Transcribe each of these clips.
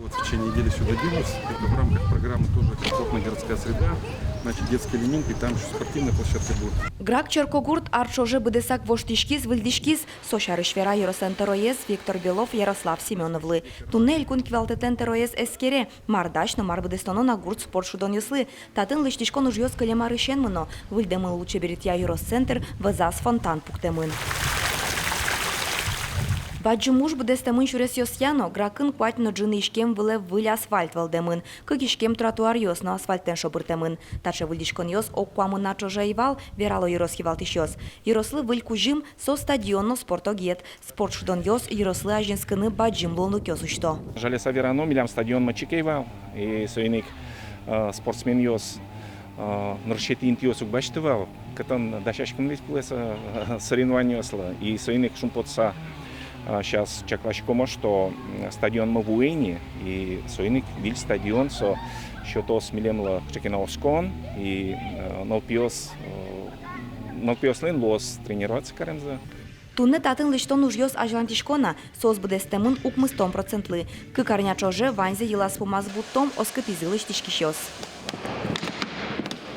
Вот в течение недели сюда делать. Это в рамках программы тоже комфортная городская среда. Значит, детская линейка, и там еще спортивная площадка будет. Грак Черкогурт арчоже бедесак воштишкиз вильдишкиз сошарышвера Еросентероез Виктор Белов Ярослав Семеновлы. Туннель кун квалтетентероез эскере мардачно марбедестоно на гурт спорт шудон юслы. Татын лиштишкон уж йос калемары шенмыно. Вильдемыл лучше берет я Еросцентр вазас фонтан пуктемын. Баджумуш будестемын шурес йосяно, гракын кватино джины ишкем выле выль асфальт валдемын, кык ишкем тротуар йос на асфальттен шобыртемын. Таче выльдишкон йос оккуамын начожа ивал, верало Ерос хивалтиш йос. Ерослы выль кужим со стадионно спортогет. Спорт шудон йос Ерослы ажинскыны баджим лолну кёсушто. Жалеса верано милям стадион мачикейвал, и соиник спортсмен йос ныршетинт йос угбаштывал, катан дашашкин лист плеса соревнования йосла, и соиник шумпотса. Сейчас чаклашкомо, что стадион Мавуэни и соиник виль стадион со счетос милемла чекинаоскон и нолпиос лен лос тренироваться каренза. Тунне татын лиштон уж йос ажлантишкона, сос будестемын укмыстом процентлы. Кыкарнячоже ванзе елас помаз буттом оскытизы лиштишкиш йос.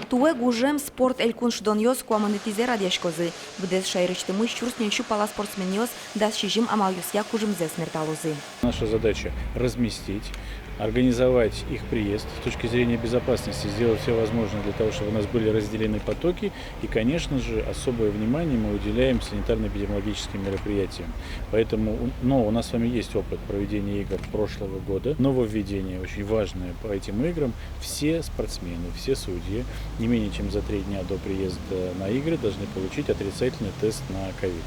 Туе гужем спорт элькун шудон йос куамонетизе радешкозы. Вдес шайрычтымы щурсне щупала спортсмен йос, даст щижим амал йосья кужимзе смерталузы. Наша задача разместить, организовать их приезд с точки зрения безопасности, сделать все возможное для того, чтобы у нас были разделены потоки. И, конечно же, особое внимание мы уделяем санитарно-эпидемиологическим мероприятиям. Поэтому, у нас с вами есть опыт проведения игр прошлого года. Нововведение очень важное по этим играм. Все спортсмены, все судьи не менее чем за 3 дня до приезда на игры должны получить отрицательный тест на ковид.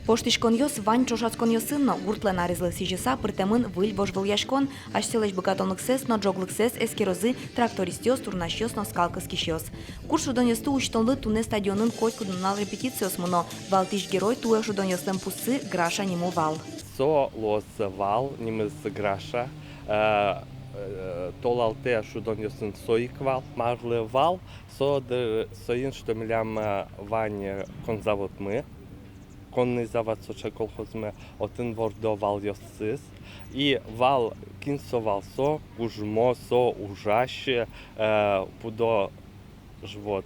Поштишкон йос вань чошацкон йосынно гуртлен аризлы сижеса пыртемын выль божвыл яшкон, аш селеш богатонлык сес, но джоглык сес, эскерозы, тракторист йос, турнаш йос, но скалкыскиш йос. Курс шудон йосту учтонлы туне стадионын койку дунал репетициос муно, валтиш герой туе шудон йостен пуссы, граша нему вал. Со лос вал, нимыз граша, толалте шудон йостен соиквал, марлы вал, соин что милям вань конзавод мы. Конный завод соча колхозме отын вордо вал йосыс и вал кинсовал со ужмо со ужаще пудо живот.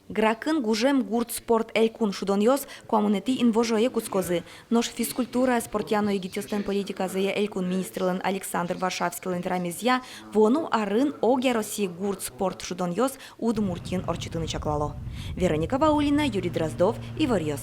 Гракын гужем гурт спорт элькун шудон йос куамонети инвожое кускозы. Нож физкультура спортяно егитёстен политика зае элькун министрлен Александр Варшавский лентерамизья вону арын оге России гурт спорт шудон йос удмуртин орчитыны чаклало. Вероника Ваулина, Юрий Дроздов, Ивар Йос.